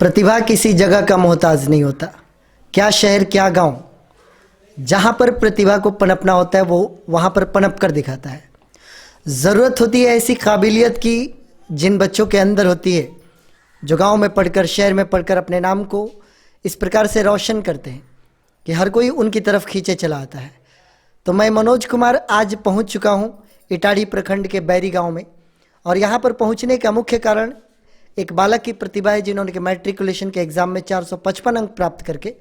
प्रतिभा किसी जगह का मोहताज नहीं होता। क्या शहर क्या गांव, जहां पर प्रतिभा को पनपना होता है वो वहां पर पनप कर दिखाता है। ज़रूरत होती है ऐसी काबिलियत की जिन बच्चों के अंदर होती है, जो गांव में पढ़कर शहर में पढ़कर अपने नाम को इस प्रकार से रोशन करते हैं कि हर कोई उनकी तरफ खींचे चला आता है। तो मैं मनोज कुमार आज पहुंच चुका हूं इटाड़ी प्रखंड के बैरी गांव में, और यहां पर पहुंचने का मुख्य कारण एक बालक की प्रतिभा है जिन्होंने के मैट्रिकुलेशन के एग्ज़ाम में 455 अंक प्राप्त करके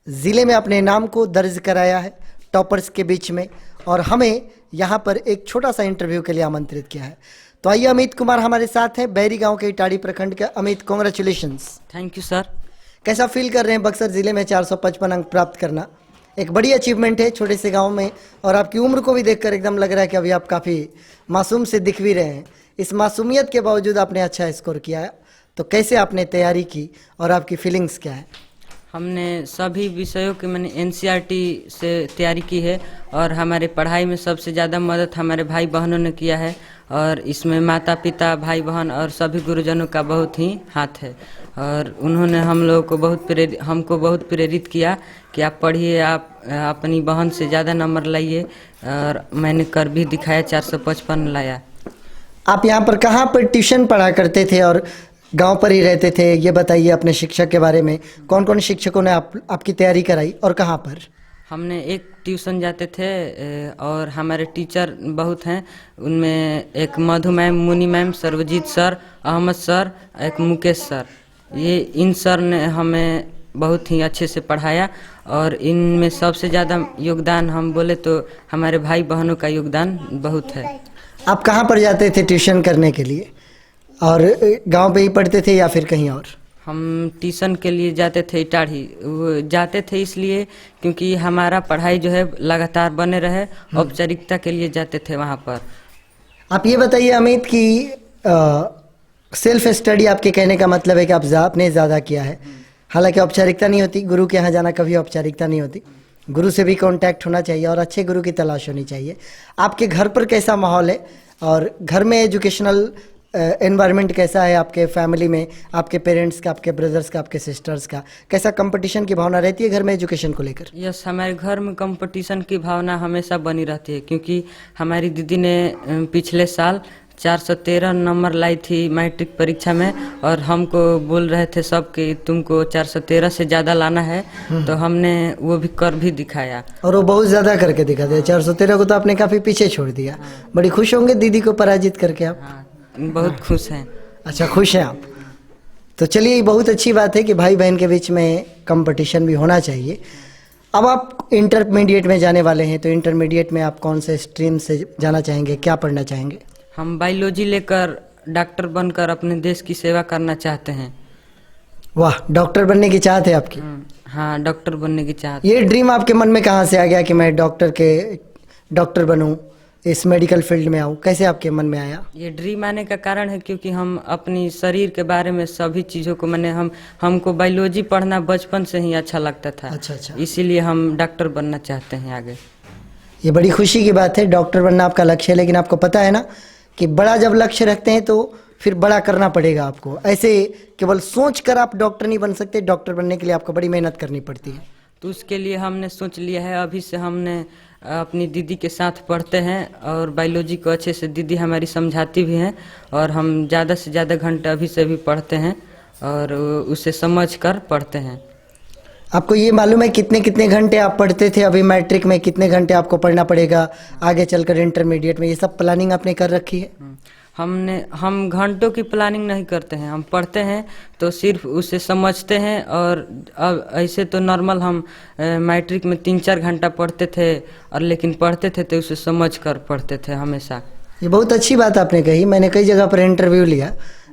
ज़िले में अपने नाम को दर्ज कराया है टॉपर्स के बीच में, और हमें यहाँ पर एक छोटा सा इंटरव्यू के लिए आमंत्रित किया है। तो आइए, अमित कुमार हमारे साथ हैं, बैरी गांव के इटाड़ी प्रखंड के। Amit, congratulations. Thank you sir. कैसा फील कर रहे हैं बक्सर ज़िले में 455 अंक प्राप्त करना? एक बड़ी अचीवमेंट है छोटे से गाँव में, और आपकी उम्र को भी देखकर एकदम लग रहा है कि अभी आप काफ़ी मासूम से दिख भी रहे हैं। इस मासूमियत के बावजूद आपने अच्छा स्कोर किया है, तो कैसे आपने तैयारी की और आपकी फीलिंग्स क्या है? हमने सभी विषयों की मैंने एनसीईआरटी से तैयारी की है, और हमारे पढ़ाई में सबसे ज़्यादा मदद हमारे भाई बहनों ने किया है, और इसमें माता पिता भाई बहन और सभी गुरुजनों का बहुत ही हाथ है। और उन्होंने हमको बहुत प्रेरित किया कि आप पढ़िए, आप अपनी बहन से ज़्यादा नंबर लाइए, और मैंने कर भी दिखाया, 455 लाया। आप यहाँ पर कहाँ पर ट्यूशन पढ़ा करते थे और गांव पर ही रहते थे? ये बताइए अपने शिक्षक के बारे में। कौन कौन शिक्षकों ने आपकी तैयारी कराई और कहाँ पर? हमने एक ट्यूशन जाते थे, और हमारे टीचर बहुत हैं। उनमें एक Madhu ma'am, Muni ma'am, Sarvjeet sir, Ahmed sir, एक मुकेश सर। इन सर ने हमें बहुत ही अच्छे से पढ़ाया, और इनमें सबसे ज़्यादा योगदान हम बोले तो हमारे भाई बहनों का योगदान बहुत है। आप कहाँ पर जाते थे ट्यूशन करने के लिए, और गांव पे ही पढ़ते थे या फिर कहीं और? हम ट्यूशन के लिए जाते थे इटाड़ी। वो जाते थे इसलिए क्योंकि हमारा पढ़ाई जो है लगातार बने रहे, औपचारिकता के लिए जाते थे वहाँ पर। आप ये बताइए अमित कि सेल्फ स्टडी आपके कहने का मतलब है कि आपने ज़्यादा किया है। हालांकि औपचारिकता नहीं होती, गुरु के यहाँ जाना कभी औपचारिकता नहीं होती। गुरु से भी कांटेक्ट होना चाहिए और अच्छे गुरु की तलाश होनी चाहिए। आपके घर पर कैसा माहौल है, और घर में एजुकेशनल एनवायरनमेंट कैसा है? आपके फैमिली में आपके पेरेंट्स का, आपके ब्रदर्स का, आपके सिस्टर्स का कैसा कंपटीशन की भावना रहती है घर में एजुकेशन को लेकर? यस, हमारे घर में कंपटीशन की भावना हमेशा बनी रहती है, क्योंकि हमारी दीदी ने पिछले साल 413 नंबर लाई थी मैट्रिक परीक्षा में, और हमको बोल रहे थे सब कि तुमको 413 से ज़्यादा लाना है। तो हमने वो भी कर भी दिखाया, और वो बहुत ज़्यादा करके दिखा दिया। 413 को तो आपने काफ़ी पीछे छोड़ दिया। बड़ी खुश होंगे दीदी को पराजित करके आप? बहुत खुश हैं। अच्छा, खुश हैं आप? तो चलिए, बहुत अच्छी बात है कि भाई बहन के बीच में कंपटीशन भी होना चाहिए। अब आप इंटरमीडिएट में जाने वाले हैं, तो इंटरमीडिएट में आप कौन से स्ट्रीम से जाना चाहेंगे, क्या पढ़ना चाहेंगे? हम बायोलॉजी लेकर डॉक्टर बनकर अपने देश की सेवा करना चाहते हैं। वाह, डॉक्टर बनने की चाहत है आपकी? हाँ, डॉक्टर बनने की चाहत। ये ड्रीम आपके मन में कहाँ से आ गया कि मैं डॉक्टर बनूं, इस मेडिकल फील्ड में आऊँ? कैसे आपके मन में आया? ये ड्रीम आने का कारण है क्योंकि हम अपनी शरीर के बारे में सभी चीज़ों को हमको बायोलॉजी पढ़ना बचपन से ही अच्छा लगता था। अच्छा। इसीलिए हम डॉक्टर बनना चाहते हैं आगे। ये बड़ी खुशी की बात है, डॉक्टर बनना आपका लक्ष्य है। लेकिन आपको पता है ना कि बड़ा जब लक्ष्य रखते हैं तो फिर बड़ा करना पड़ेगा आपको। ऐसे केवल सोच कर आप डॉक्टर नहीं बन सकते। डॉक्टर बनने के लिए आपको बड़ी मेहनत करनी पड़ती है। तो उसके लिए हमने सोच लिया है, अभी से हमने अपनी दीदी के साथ पढ़ते हैं, और बायोलॉजी को अच्छे से दीदी हमारी समझाती भी हैं, और हम ज़्यादा से ज़्यादा घंटे अभी से भी पढ़ते हैं, और उसे समझ कर पढ़ते हैं। आपको ये मालूम है कितने कितने घंटे आप पढ़ते थे? अभी मैट्रिक में कितने घंटे आपको पढ़ना पड़ेगा आगे चलकर इंटरमीडिएट में? ये सब प्लानिंग आपने कर रखी है? हम घंटों की प्लानिंग नहीं करते हैं। हम पढ़ते हैं तो सिर्फ उसे समझते हैं, और अब ऐसे तो नॉर्मल हम मैट्रिक में 3-4 घंटा पढ़ते थे, और लेकिन पढ़ते थे तो उसे समझ कर पढ़ते थे हमेशा। ये बहुत अच्छी बात आपने कही। मैंने कई जगह पर इंटरव्यू लिया,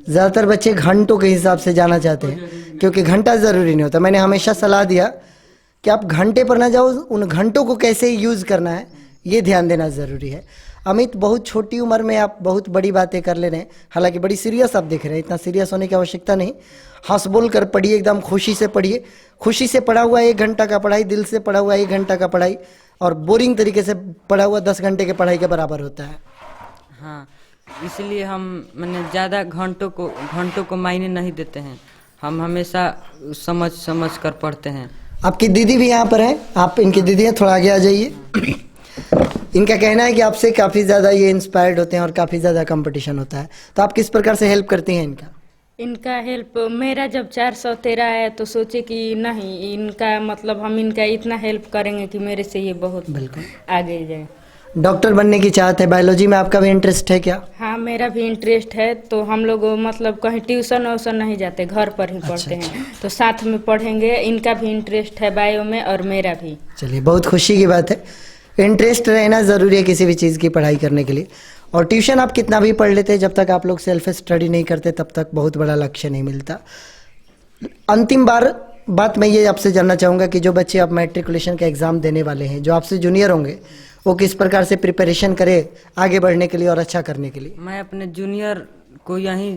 ज़्यादातर बच्चे घंटों के हिसाब से जाना चाहते हैं, क्योंकि घंटा ज़रूरी नहीं होता। मैंने हमेशा सलाह दिया कि आप घंटे पर ना जाओ, उन घंटों को कैसे यूज़ करना है ये ध्यान देना ज़रूरी है। अमित, बहुत छोटी उम्र में आप बहुत बड़ी बातें कर ले रहे हैं। हालांकि बड़ी सीरियस आप दिख रहे हैं, इतना सीरियस होने की आवश्यकता नहीं। हंस बोल कर पढ़िए, एकदम खुशी से पढ़िए। खुशी से पढ़ा हुआ 1 घंटा का पढ़ाई, दिल से पढ़ा हुआ 1 घंटा का पढ़ाई, और बोरिंग तरीके से पढ़ा हुआ 10 घंटे के पढ़ाई के बराबर होता है। हाँ, इसलिए हम ज़्यादा घंटों को मायने नहीं देते हैं। हम हमेशा समझ समझ कर पढ़ते हैं। आपकी दीदी भी यहाँ पर हैं, आप इनकी दीदी हैं, थोड़ा आगे आ जाइए। इनका कहना है कि आपसे काफ़ी ज़्यादा ये इंस्पायर्ड होते हैं और काफ़ी ज़्यादा कंपटीशन होता है, तो आप किस प्रकार से हेल्प करती हैं इनका? इनका हेल्प मेरा जब 413 आया तो सोचे कि नहीं, इनका मतलब हम इनका इतना हेल्प करेंगे कि मेरे से ये बहुत बिल्कुल। आगे जाए। डॉक्टर बनने की चाहत है, बायोलॉजी में आपका भी इंटरेस्ट है क्या? हाँ, मेरा भी इंटरेस्ट है, तो हम लोग मतलब कहीं ट्यूशन व्यूशन नहीं जाते, घर पर ही पढ़ते हैं, तो साथ में पढ़ेंगे। इनका भी इंटरेस्ट है बायो में और मेरा भी। चलिए, बहुत खुशी की बात है। इंटरेस्ट रहना ज़रूरी है किसी भी चीज़ की पढ़ाई करने के लिए। और ट्यूशन आप कितना भी पढ़ लेते, जब तक आप लोग सेल्फ स्टडी नहीं करते तब तक बहुत बड़ा लक्ष्य नहीं मिलता। अंतिम बात मैं ये आपसे जानना चाहूँगा कि जो बच्चे आप मैट्रिकुलेशन का एग्ज़ाम देने वाले हैं, जो आपसे जूनियर होंगे, वो किस प्रकार से प्रिपरेशन करें आगे बढ़ने के लिए और अच्छा करने के लिए? मैं अपने जूनियर को यही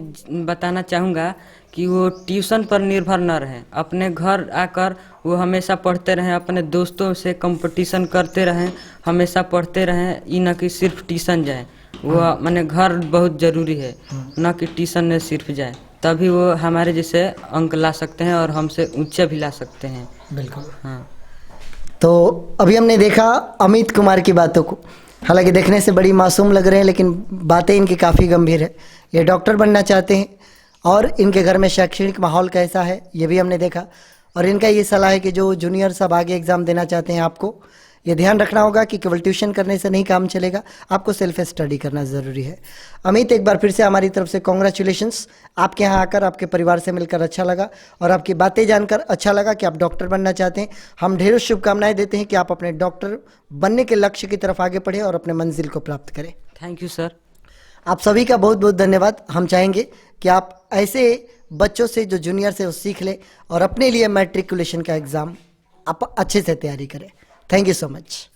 बताना चाहूँगा कि वो ट्यूशन पर निर्भर न रहें, अपने घर आकर वो हमेशा पढ़ते रहें, अपने दोस्तों से कंपटीशन करते रहें, हमेशा पढ़ते रहें, ये न कि सिर्फ ट्यूशन जाएं। वो माने घर बहुत ज़रूरी है, न कि ट्यूशन में सिर्फ जाएं, तभी वो हमारे जैसे अंक ला सकते हैं और हमसे ऊंचे भी ला सकते हैं। बिल्कुल। हाँ, तो अभी हमने देखा अमित कुमार की बातों को, हालांकि देखने से बड़ी मासूम लग रहे हैं, लेकिन बातें इनकी काफ़ी गंभीर है। ये डॉक्टर बनना चाहते हैं और इनके घर में शैक्षणिक माहौल कैसा है ये भी हमने देखा। और इनका ये सलाह है कि जो जूनियर सब आगे एग्ज़ाम देना चाहते हैं, आपको ये ध्यान रखना होगा कि केवल ट्यूशन करने से नहीं काम चलेगा, आपको सेल्फ स्टडी करना ज़रूरी है। अमित, एक बार फिर से हमारी तरफ से कॉन्ग्रेचुलेशंस। आपके यहाँ आकर आपके परिवार से मिलकर अच्छा लगा और आपकी बातें जानकर अच्छा लगा कि आप डॉक्टर बनना चाहते हैं। हम ढेरों शुभकामनाएं देते हैं कि आप अपने डॉक्टर बनने के लक्ष्य की तरफ आगे बढ़ें और अपने मंजिल को प्राप्त करें। Thank you sir. आप सभी का बहुत बहुत धन्यवाद। हम चाहेंगे कि आप ऐसे बच्चों से जो जूनियर से वो सीख लें और अपने लिए मैट्रिकुलेशन का एग्ज़ाम आप अच्छे से तैयारी करें। Thank you so much.